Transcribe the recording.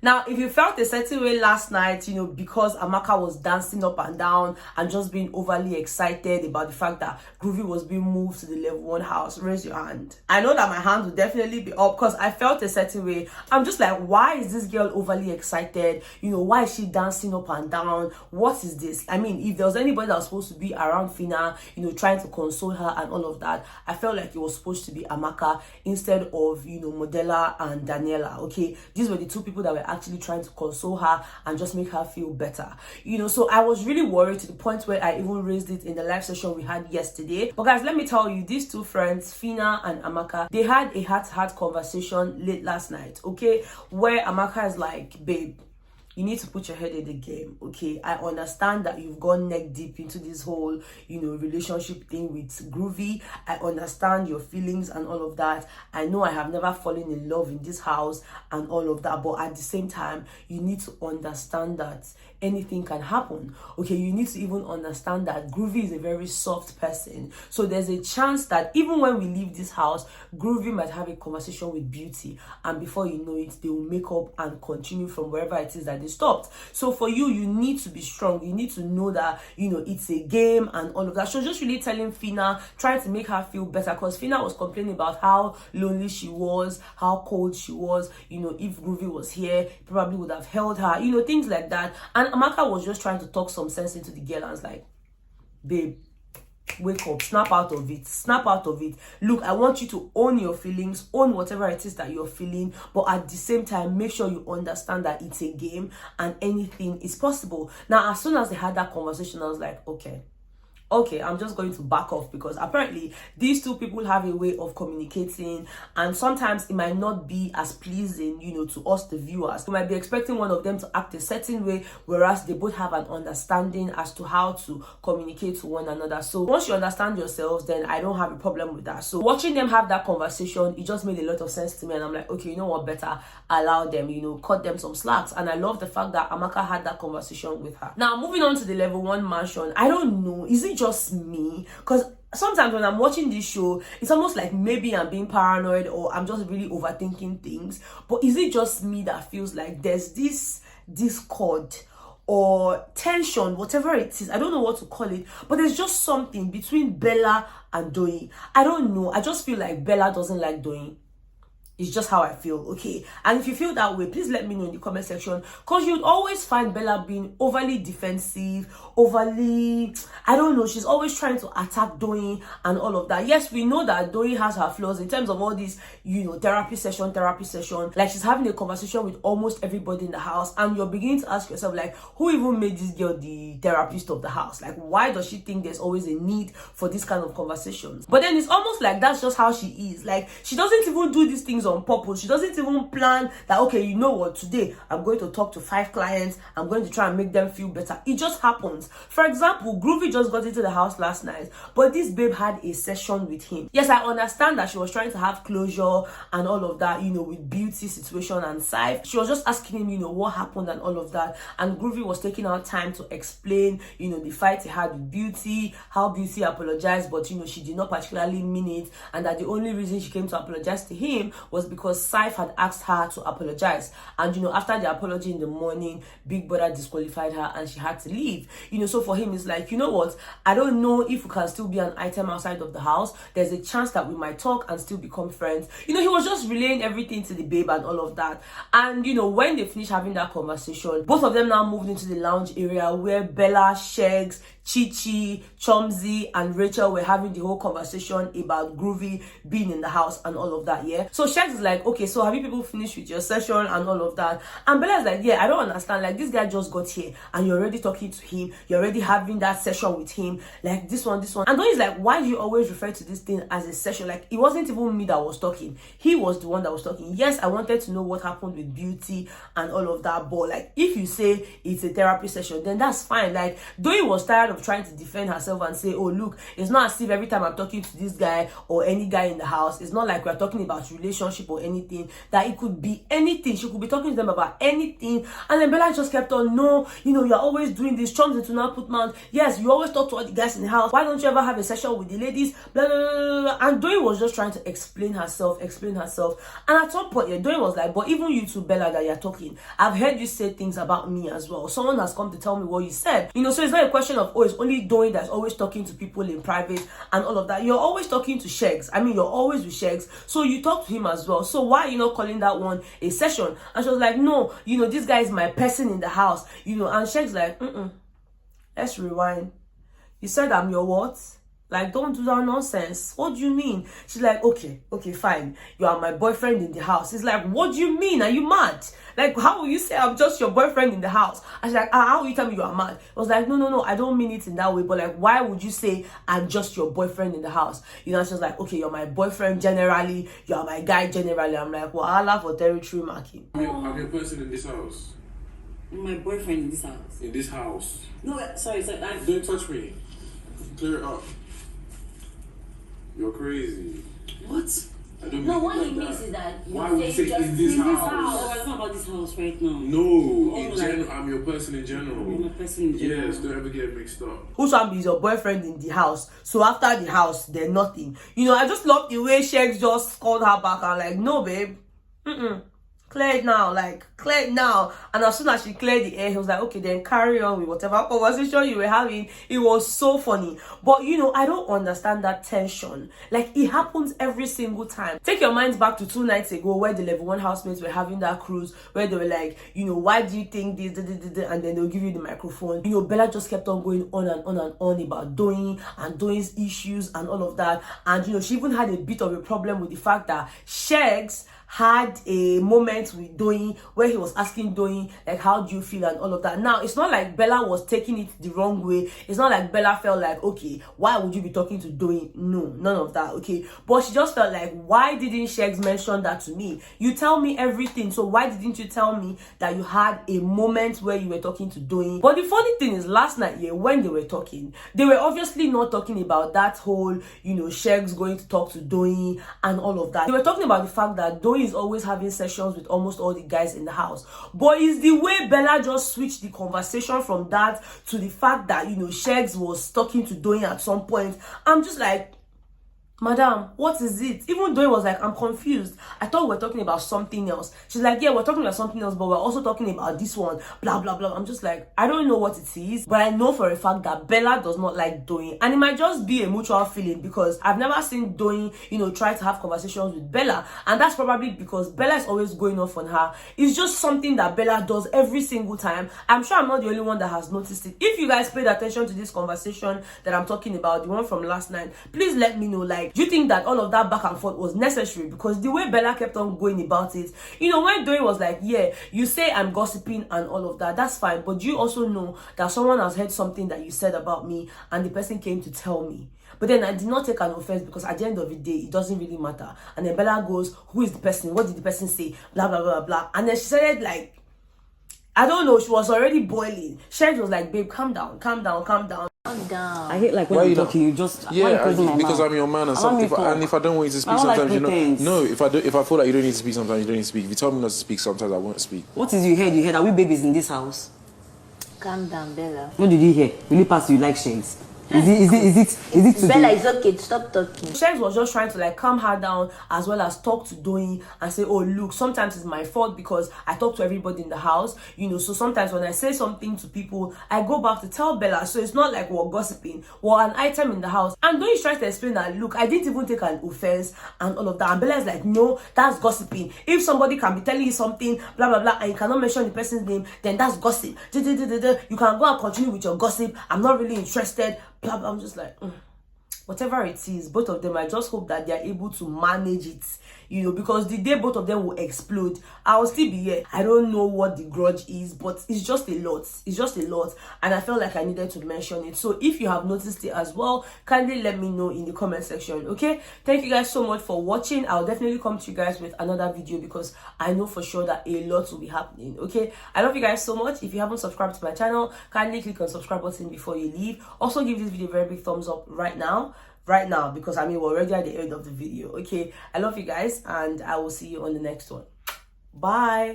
Now, if you felt a certain way last night, because Amaka was dancing up and down and just being overly excited about the fact that Groovy was being moved to the level 1 house, raise your hand. I know that my hand will definitely be up because I felt a certain way. I'm just like, why is this girl overly excited? Why is she dancing up and down? What is this? I mean, if there was anybody that was supposed to be around Phyna, trying to console her and all of that, I felt like it was supposed to be Amaka instead of, Modella and Daniela, okay? These were the two people that were actually trying to console her and just make her feel better, so I was really worried to the point where I even raised it in the live session we had yesterday. But guys, let me tell you, these two friends, Phyna and Amaka, they had a heart-to-heart conversation late last night, okay, where Amaka is like, babe, you need to put your head in the game, okay? I understand that you've gone neck deep into this whole, relationship thing with Groovy. I understand your feelings and all of that. I know I have never fallen in love in this house and all of that. But at the same time, you need to understand that anything can happen, okay? You need to even understand that Groovy is a very soft person. So there's a chance that even when we leave this house, Groovy might have a conversation with Beauty. And before you know it, they will make up and continue from wherever it is that they stopped. So for you, you need to be strong. You need to know that, it's a game and all of that. So just really telling Phyna, trying to make her feel better, because Phyna was complaining about how lonely she was, how cold she was. If Groovy was here, he probably would have held her, things like that. And Amaka was just trying to talk some sense into the girl and was like, babe, wake up, snap out of it. Look, I want you to own your feelings, own whatever it is that you're feeling, but at the same time, make sure you understand that it's a game and anything is possible. Now, as soon as they had that conversation, I was like, okay, I'm just going to back off, because apparently these two people have a way of communicating, and sometimes it might not be as pleasing, to us, the viewers. We might be expecting one of them to act a certain way, whereas they both have an understanding as to how to communicate to one another. So once you understand yourselves, then I don't have a problem with that. So watching them have that conversation, it just made a lot of sense to me, and I'm like, okay, you know what, better allow them, cut them some slacks. And I love the fact that Amaka had that conversation with her. Now, moving on to the level 1 mansion, I don't know, is it just me? Because sometimes when I'm watching this show, it's almost like maybe I'm being paranoid or I'm just really overthinking things. But is it just me that feels like there's this discord or tension, whatever it is? I don't know what to call it, but there's just something between Bella and Doyin. I don't know. I just feel like Bella doesn't like Doyin. It's just how I feel, okay? And if you feel that way, please let me know in the comment section, because you'd always find Bella being overly defensive, overly, I don't know, she's always trying to attack Doyin and all of that. Yes, we know that Doyin has her flaws in terms of all this, therapy session. Like, she's having a conversation with almost everybody in the house, and you're beginning to ask yourself, like, who even made this girl the therapist of the house? Like, why does she think there's always a need for this kind of conversations? But then it's almost like that's just how she is. Like, she doesn't even do these things on purpose. She doesn't even plan that, okay, you know what, today I'm going to talk to 5 clients, I'm going to try and make them feel better. It just happens. For example, Groovy just got into the house last night, but this babe had a session with him. Yes, I understand that she was trying to have closure and all of that, with Beauty situation and Saif. She was just asking him, what happened and all of that, and Groovy was taking out time to explain, the fight he had with Beauty, how Beauty apologized, but she did not particularly mean it, and that the only reason she came to apologize to him was because Saif had asked her to apologize, and after the apology in the morning, Big Brother disqualified her and she had to leave. So for him, it's like, you know what, I don't know if we can still be an item outside of the house. There's a chance that we might talk and still become friends. He was just relaying everything to the babe and all of that. And when they finished having that conversation, both of them now moved into the lounge area where Bella, Sheggz, Chichi, Chomzy, and Rachel were having the whole conversation about Groovy being in the house and all of that, yeah? So Sheggz is like, okay, so have you people finished with your session and all of that? And Bella's like, yeah, I don't understand. Like, this guy just got here and you're already talking to him. You're already having that session with him. Like, this one. And then he's like, why do you always refer to this thing as a session? Like, it wasn't even me that was talking. He was the one that was talking. Yes, I wanted to know what happened with Beauty and all of that. But, like, if you say it's a therapy session, then that's fine. Like, Doyin was tired of trying to defend herself and say, oh, look, it's not as if every time I'm talking to this guy or any guy in the house, it's not like we're talking about relationship relationship or anything, that it could be anything. She could be talking to them about anything. And then Bella just kept on, no, you know, you're always doing this, chums into not put mouth. Yes, you always talk to all the guys in the house. Why don't you ever have a session with the ladies? Blah, blah, blah, blah, blah. And Doyin was just trying to explain herself. And at some point, yeah, Doyin was like, but even you too, Bella, that you're talking, I've heard you say things about me as well. Someone has come to tell me what you said. You know, so it's not a question of, oh, it's only Doyin that's always talking to people in private and all of that. You're always talking to Sheggz. I mean, you're always with Sheggz, so you talk to him as well. So why are you not calling that one a session? And she was like, no, you know, this guy is my person in the house, you know. And Sheggz like, let's rewind. You said I'm your what? Like, don't do that nonsense. What do you mean? She's like, okay, fine. You are my boyfriend in the house. He's like, what do you mean? Are you mad? Like, how will you say I'm just your boyfriend in the house? I was like, how will you tell me you are mad? I was like, no, I don't mean it in that way. But like, why would you say I'm just your boyfriend in the house? You know, she's like, okay, you're my boyfriend generally. You are my guy generally. I'm like, well, Allah for territory marking. I'm your person in this house. My boyfriend in this house. In this house. No, sorry. Don't touch me. Clear it up. You're crazy. What? I don't No, mean what it he like means that. is that Why would you say in this house? No, it's not about this house right now. No, in like, general, I'm your person in general. You're my person in general. Yes, don't ever get mixed up. Who's one is your boyfriend in the house? So after the house, then nothing. You know, I just love the way Sheggz just called her back and like, no, babe. Clear it now, like, clear it now. And as soon as she cleared the air, he was like, okay, then carry on with whatever conversation you were having. It was so funny. But, you know, I don't understand that tension. Like, it happens every single time. Take your minds back to 2 nights ago where the level 1 housemates were having that cruise where they were like, you know, why do you think this, and then they'll give you the microphone. You know, Bella just kept on going on and on about Doyin and Doyin's issues and all of that. And, you know, she even had a bit of a problem with the fact that Sheggz had a moment with Doyin where he was asking Doyin, like, how do you feel and all of that. Now, it's not like Bella was taking it the wrong way. It's not like Bella felt like, okay, why would you be talking to Doyin? No, none of that, okay? But she just felt like, why didn't Sheggz mention that to me? You tell me everything, so why didn't you tell me that you had a moment where you were talking to Doyin? But the funny thing is, last night, yeah, when they were talking, they were obviously not talking about that whole, you know, Sheggz going to talk to Doyin and all of that. They were talking about the fact that Doyin is always having sessions with almost all the guys in the house. But it's the way Bella just switched the conversation from that to the fact that, you know, Sheggz was talking to Doyin at some point. I'm just like, madam, what is it? Even Doyin was like, I'm confused. I thought we were talking about something else. She's like, yeah, we're talking about something else, but we're also talking about this one, blah, blah, blah. I'm just like, I don't know what it is, but I know for a fact that Bella does not like Doyin. And it might just be a mutual feeling because I've never seen Doyin, you know, try to have conversations with Bella. And that's probably because Bella is always going off on her. It's just something that Bella does every single time. I'm sure I'm not the only one that has noticed it. If you guys paid attention to this conversation that I'm talking about, the one from last night, please let me know, like, do you think that all of that back and forth was necessary? Because the way Bella kept on going about it, you know, when Doyin was like, yeah, you say I'm gossiping and all of that, that's fine, but you also know that someone has heard something that you said about me and the person came to tell me. But then I did not take an offense because at the end of the day, it doesn't really matter. And then Bella goes, who is the person? What did the person say? Blah, blah, blah, blah. And then she said, like, I don't know, she was already boiling. Sheggz was like, babe, calm down. Calm down. I hate like when you're talking, you just because I'm your man and something. If I don't want you to speak, sometimes you know. No, if I feel like you don't need to speak, sometimes you don't need to speak. If you tell me not to speak, sometimes I won't speak. What is you heard? You heard? Are we babies in this house? Calm down, Bella. What did you hear? Will you pass you like Sheggz? Is it Bella, it's okay, stop talking. Sheggz was just trying to like calm her down as well as talk to Doyin and say, oh look, sometimes it's my fault because I talk to everybody in the house, you know, so sometimes when I say something to people, I go back to tell Bella, so it's not like we're gossiping, we're an item in the house. And Doyin tries to explain that, look, I didn't even take an offense and all of that. And Bella is like, no, that's gossiping. If somebody can be telling you something, blah blah blah, and you cannot mention the person's name, then that's gossip. You can go and continue with your gossip. I'm not really interested. Blah, blah. I'm just like, whatever it is, both of them, I just hope that they are able to manage it, you know, because the day both of them will explode, I will still be here. I don't know what the grudge is, but it's just a lot. It's just a lot, and I felt like I needed to mention it. So if you have noticed it as well, kindly let me know in the comment section, okay? Thank you guys so much for watching. I'll definitely come to you guys with another video because I know for sure that a lot will be happening, okay? I love you guys so much. If you haven't subscribed to my channel, kindly click on the subscribe button before you leave. Also give this video a very big thumbs up right now, right now, because I mean we're already at the end of the video. Okay, I love you guys, and I will see you on the next one. Bye.